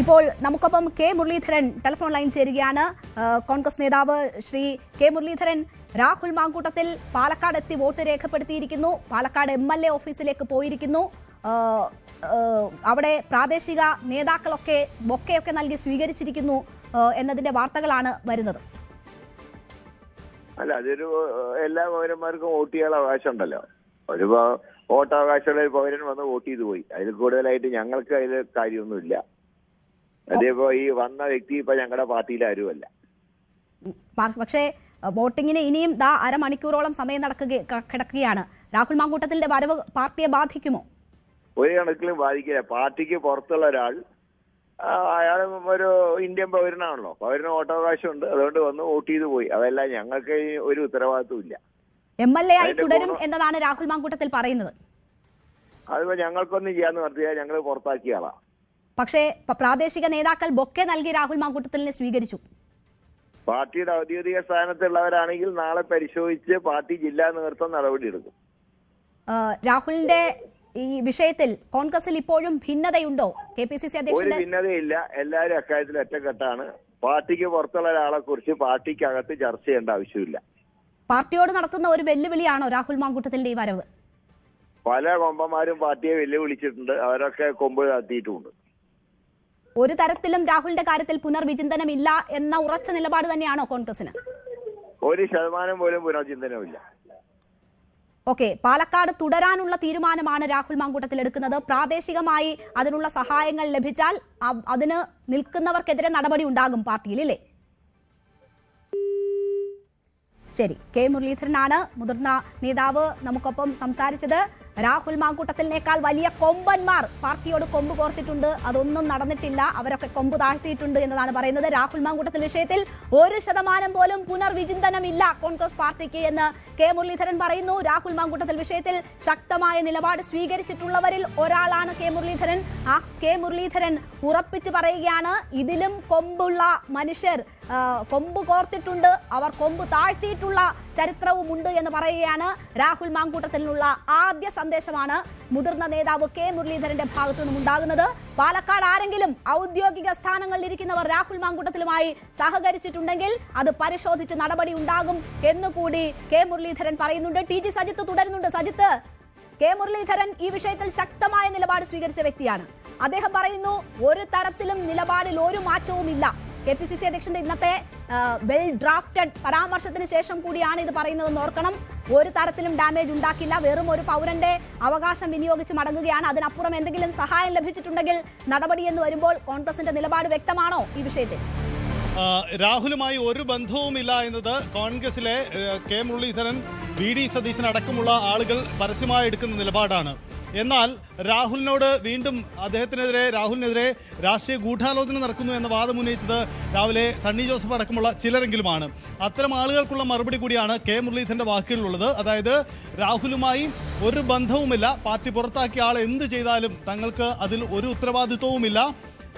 ഇപ്പോൾ നമുക്കൊപ്പം K Muraleedharan telephone line ചേരുകയാണ്. കോൺഗ്രസ് നേതാവ് ശ്രീ കെ മുരളീധരൻ, രാഹുൽ മാങ്കൂട്ടത്തിൽ പാലക്കാട് എത്തി വോട്ട് രേഖപ്പെടുത്തിയിരിക്കുന്നു. പാലക്കാട് MLA ഓഫീസിലേക്ക് പോയിരിക്കുന്നു. അവിടെ പ്രാദേശിക നേതാക്കളൊക്കെ ബൊക്കെയൊക്കെ നൽകി സ്വീകരിച്ചിരിക്കുന്നു എന്നതിന്റെ വാർത്തകളാണ് വരുന്നത്. അല്ല, അതൊരു എല്ലാ പൗരന്മാർക്കും വോട്ട് ചെയ്യാനുള്ള അവകാശം ഉണ്ടല്ലോ. ഒരു വോട്ടവകാശമുള്ള ഒരു പൗരൻ വന്ന് വോട്ട് ചെയ്തു പോയി. അതിൽ കൂടുതലായിട്ട് ഞങ്ങൾക്ക് അതിൽ കാര്യമൊന്നുമില്ല. അതേപോ ഈ വന്ന വ്യക്തി ഇപ്പൊ ഞങ്ങളുടെ പാർട്ടിയിൽ ആരുമല്ല. പക്ഷേ വോട്ടിങ്ങിന് ഇനിയും അരമണിക്കൂറോളം സമയം കിടക്കുകയാണ്. രാഹുൽ മാങ്കൂട്ടത്തിന്റെ വരവ് പാർട്ടിയെ ബാധിക്കുമോ? ഒരു കണക്കിലും ബാധിക്കില്ല. പാർട്ടിക്ക് പുറത്തുള്ള ഒരാൾ, അയാൾ ഒരു ഇന്ത്യൻ പൗരനാണല്ലോ, പൗരന് വോട്ടവകാശമുണ്ട്. അതുകൊണ്ട് വന്ന് വോട്ട് ചെയ്തു പോയി. അതല്ല, ഞങ്ങൾക്ക് ഒരു ഉത്തരവാദിത്വം ഇല്ല. MLA ആയി തുടരും എന്നതാണ് രാഹുൽ മാങ്കൂട്ടത്തിൽ പറയുന്നത്. അതിപ്പോ ഞങ്ങൾക്കൊന്നും ചെയ്യാന്ന് പറഞ്ഞാൽ ഞങ്ങൾ പുറത്താക്കിയ ആളാ. പക്ഷേ പ്രാദേശിക നേതാക്കൾ ബൊക്കെ നൽകി രാഹുൽ മാങ്കൂട്ടത്തിനെ സ്വീകരിച്ചു. പാർട്ടിയുടെ ഔദ്യോഗിക സ്ഥാനത്തുള്ളവരാണെങ്കിൽ നാളെ പരിശോധിച്ച് പാർട്ടി ജില്ലാ നേതൃത്വം നടപടിയെടുക്കും. രാഹുലിന്റെ ഈ വിഷയത്തിൽ കോൺഗ്രസിൽ ഇപ്പോഴും ഭിന്നതയുണ്ടോ? KPCC അധ്യക്ഷൻ ഒരു ഭിന്നതയില്ല. എല്ലാവരും അക്കാര്യത്തിൽ ഒറ്റക്കെട്ടാണ്. പാർട്ടിക്ക് പുറത്തുള്ള ഒരാളെ കുറിച്ച് പാർട്ടിക്കകത്ത് ചർച്ച ചെയ്യേണ്ട ആവശ്യമില്ല. പാർട്ടിയോട് നടത്തുന്ന ഒരു വെല്ലുവിളിയാണോ രാഹുൽ മാങ്കൂട്ടത്തിന്റെ ഈ വരവ്? പല കൊമ്പന്മാരും പാർട്ടിയെ വെല്ലുവിളിച്ചിട്ടുണ്ട്. അവരൊക്കെ കൊമ്പ് താത്തിയിട്ടുമുണ്ട്. ഒരു തരത്തിലും രാഹുലിന്റെ കാര്യത്തിൽ പുനർവിചിന്തനമില്ല എന്ന ഉറച്ച നിലപാട് തന്നെയാണോ കോൺഗ്രസിന്? 1% പോലും പുനർചിന്തനമില്ല. ഓക്കെ, പാലക്കാട് തുടരാനുള്ള തീരുമാനമാണ് രാഹുൽ മാങ്കൂട്ടത്തിൽ എടുക്കുന്നത്. പ്രാദേശികമായി അതിനുള്ള സഹായങ്ങൾ ലഭിച്ചാൽ അതിന് നിൽക്കുന്നവർക്കെതിരെ നടപടി ഉണ്ടാകും പാർട്ടിയിൽ, ഇല്ലേ? ശരി, കെ മുരളീധരനാണ് മുതിർന്ന നേതാവ് നമുക്കൊപ്പം സംസാരിച്ചത്. രാഹുൽ മാങ്കൂട്ടത്തിനേക്കാൾ വലിയ കൊമ്പന്മാർ പാർട്ടിയോട് കൊമ്പ് കോർത്തിട്ടുണ്ട്. അതൊന്നും നടന്നിട്ടില്ല. അവരൊക്കെ കൊമ്പ് താഴ്ത്തിയിട്ടുണ്ട് എന്നതാണ് പറയുന്നത്. രാഹുൽ മാങ്കൂട്ടത്തിൽ വിഷയത്തിൽ 1% പോലും പുനർവിചിന്തനമില്ല കോൺഗ്രസ് പാർട്ടിക്ക് എന്ന് കെ മുരളീധരൻ പറയുന്നു. രാഹുൽ മാങ്കൂട്ടത്തിൽ വിഷയത്തിൽ ശക്തമായ നിലപാട് സ്വീകരിച്ചിട്ടുള്ളവരിൽ ഒരാളാണ് കെ മുരളീധരൻ. ആ കെ മുരളീധരൻ ഉറപ്പിച്ചു പറയുകയാണ്, ഇതിലും കൊമ്പുള്ള മനുഷ്യർ കൊമ്പ് കോർത്തിട്ടുണ്ട്, അവർ കൊമ്പ് താഴ്ത്തിയിട്ടുള്ള ചരിത്രവുമുണ്ട് എന്ന് പറയുകയാണ്. രാഹുൽ മാങ്കൂട്ടത്തിനുള്ള ആദ്യ സന്ദേശമാണ് മുതിർന്ന നേതാവ് കെ മുരളീധരന്റെ ഭാഗത്തു നിന്നും ഉണ്ടാകുന്നത്. പാലക്കാട് ആരെങ്കിലും ഔദ്യോഗിക സ്ഥാനങ്ങളിൽ ഇരിക്കുന്നവർ രാഹുൽ മാങ്കൂട്ടത്തിലുമായി സഹകരിച്ചിട്ടുണ്ടെങ്കിൽ അത് പരിശോധിച്ച് നടപടി ഉണ്ടാകും എന്നുകൂടി കെ മുരളീധരൻ പറയുന്നുണ്ട്. TG സജിത്ത് തുടരുന്നുണ്ട്. സജിത്ത്, കെ മുരളീധരൻ ഈ വിഷയത്തിൽ ശക്തമായ നിലപാട് സ്വീകരിച്ച വ്യക്തിയാണ്. അദ്ദേഹം പറയുന്നു, ഒരു തരത്തിലും നിലപാടിൽ ഒരു മാറ്റവുമില്ല. KPCC അധ്യക്ഷന്റെ ഇന്നത്തെ വെൽ ഡ്രാഫ്റ്റഡ് പരാമർശത്തിന് ശേഷം കൂടിയാണ് ഇത് പറയുന്നതെന്ന് ഓർക്കണം. ഒരു തരത്തിലും ഡാമേജ് ഉണ്ടാക്കില്ല. വെറും ഒരു പൗരന്റെ അവകാശം വിനിയോഗിച്ച് മടങ്ങുകയാണ്. അതിനപ്പുറം എന്തെങ്കിലും സഹായം ലഭിച്ചിട്ടുണ്ടെങ്കിൽ നടപടി എന്ന് വരുമ്പോൾ കോൺഗ്രസിന്റെ നിലപാട് വ്യക്തമാണോ ഈ വിഷയത്തിൽ? രാഹുലുമായി ഒരു ബന്ധവുമില്ല എന്നത് കോൺഗ്രസിലെ കെ മുരളീധരൻ, VD സതീശൻ അടക്കമുള്ള ആളുകൾ പരസ്യമായി എടുക്കുന്ന നിലപാടാണ്. എന്നാൽ രാഹുലിനോട് വീണ്ടും രാഹുലിനെതിരെ രാഷ്ട്രീയ ഗൂഢാലോചന നടക്കുന്നു എന്ന വാദം ഉന്നയിച്ചത് രാവിലെ സണ്ണി ജോസഫ് അടക്കമുള്ള ചിലരെങ്കിലുമാണ്. അത്തരം ആളുകൾക്കുള്ള മറുപടി കൂടിയാണ് കെ മുരളീധരൻ്റെ വാക്കുകളിലുള്ളത്. അതായത് രാഹുലുമായി ഒരു ബന്ധവുമില്ല, പാർട്ടി പുറത്താക്കിയ ആൾ എന്ത് ചെയ്താലും തങ്ങൾക്ക് അതിൽ ഒരു ഉത്തരവാദിത്വവുമില്ല,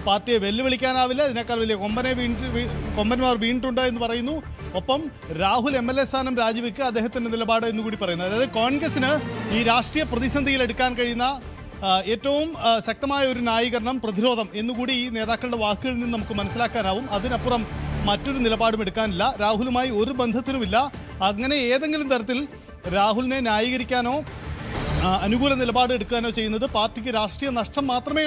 പാർട്ടിയെ വെല്ലുവിളിക്കാനാവില്ല, ഇതിനേക്കാൾ വലിയ കൊമ്പന്മാർ വീണിട്ടുണ്ട് എന്ന് പറയുന്നു. ഒപ്പം രാഹുൽ MLA സ്ഥാനം രാജിവെക്കുക അദ്ദേഹത്തിൻ്റെ നിലപാട് എന്നുകൂടി പറയുന്നു. അതായത് കോൺഗ്രസിന് ഈ രാഷ്ട്രീയ പ്രതിസന്ധിയിൽ എടുക്കാൻ കഴിയുന്ന ഏറ്റവും ശക്തമായ ഒരു ന്യായീകരണം പ്രതിരോധം എന്നുകൂടി ഈ നേതാക്കളുടെ വാക്കുകളിൽ നിന്ന് നമുക്ക് മനസ്സിലാക്കാനാവും. അതിനപ്പുറം മറ്റൊരു നിലപാടും എടുക്കാനില്ല. രാഹുലുമായി ഒരു ബന്ധത്തിനുമില്ല. അങ്ങനെ ഏതെങ്കിലും തരത്തിൽ രാഹുലിനെ ന്യായീകരിക്കാനോ അനുകൂല നിലപാട് എടുക്കാനോ ചെയ്യുന്നത് പാർട്ടിക്ക് രാഷ്ട്രീയ നഷ്ടം മാത്രമേ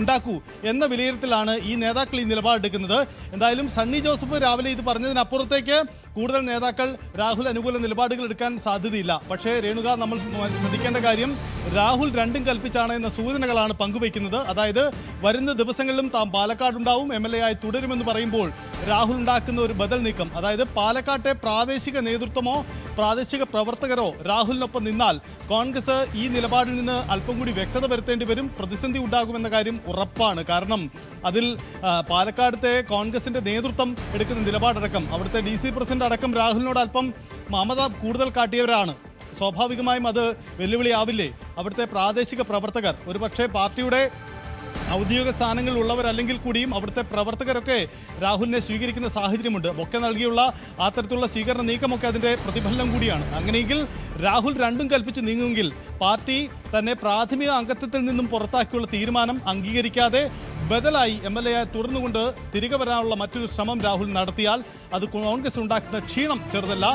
ഉണ്ടാക്കൂ എന്ന വിലയിരുത്തലാണ് ഈ നേതാക്കൾ ഈ നിലപാടെടുക്കുന്നത്. എന്തായാലും സണ്ണി ജോസഫ് രാവിലെ ഇത് പറഞ്ഞതിനപ്പുറത്തേക്ക് കൂടുതൽ നേതാക്കൾ രാഹുൽ അനുകൂല നിലപാടുകൾ എടുക്കാൻ സാധ്യതയില്ല. പക്ഷേ രേണുക, നമ്മൾ ശ്രദ്ധിക്കേണ്ട കാര്യം, രാഹുൽ രണ്ടും കൽപ്പിച്ചാണ് എന്ന സൂചനകളാണ് പങ്കുവയ്ക്കുന്നത്. അതായത് വരുന്ന ദിവസങ്ങളിലും താൻ പാലക്കാടുണ്ടാവും, MLA ആയി തുടരുമെന്ന് പറയുമ്പോൾ രാഹുൽ ഉണ്ടാക്കുന്ന ഒരു ബദൽ നീക്കം, അതായത് പാലക്കാട്ടെ പ്രാദേശിക നേതൃത്വമോ പ്രാദേശിക പ്രവർത്തകരോ രാഹുലിനൊപ്പം നിന്നാൽ കോൺഗ്രസ് ഈ നിലപാടിൽ നിന്ന് അല്പം കൂടി വ്യക്തത വരുത്തേണ്ടി വരും. പ്രതിസന്ധി ഉണ്ടാകുമെന്ന കാര്യം ഉറപ്പാണ്. കാരണം അതിൽ പാലക്കാടത്തെ കോൺഗ്രസിന്റെ നേതൃത്വം എടുക്കുന്ന നിലപാടടക്കം, അവിടുത്തെ DC പ്രസിഡന്റ് അടക്കം രാഹുലിനോട് അല്പം മമത കൂടുതൽ കാട്ടിയവരാണ്. സ്വാഭാവികമായും അത് വെല്ലുവിളിയാവില്ലേ? അവിടുത്തെ പ്രാദേശിക പ്രവർത്തകർ ഒരുപക്ഷെ പാർട്ടിയുടെ ഔദ്യോഗിക സ്ഥാനങ്ങളിൽ ഉള്ളവരല്ലെങ്കിൽ കൂടിയും അവിടുത്തെ പ്രവർത്തകരൊക്കെ രാഹുലിനെ സ്വീകരിക്കുന്ന സാഹചര്യമുണ്ട്. ഒക്കെ നൽകിയുള്ള ആ തരത്തിലുള്ള സ്വീകരണ നീക്കമൊക്കെ അതിൻ്റെ പ്രതിഫലനം കൂടിയാണ്. അങ്ങനെയെങ്കിൽ രാഹുൽ രണ്ടും കൽപ്പിച്ച് നീങ്ങുമെങ്കിൽ പാർട്ടി തന്നെ പ്രാഥമിക അംഗത്വത്തിൽ നിന്നും പുറത്താക്കിയുള്ള തീരുമാനം അംഗീകരിക്കാതെ ബദലായി MLA ആയി തുടർന്നുകൊണ്ട് തിരികെ വരാനുള്ള മറ്റൊരു ശ്രമം രാഹുൽ നടത്തിയാൽ അത് കോൺഗ്രസ് ഉണ്ടാക്കുന്ന ക്ഷീണം ചെറുതല്ല.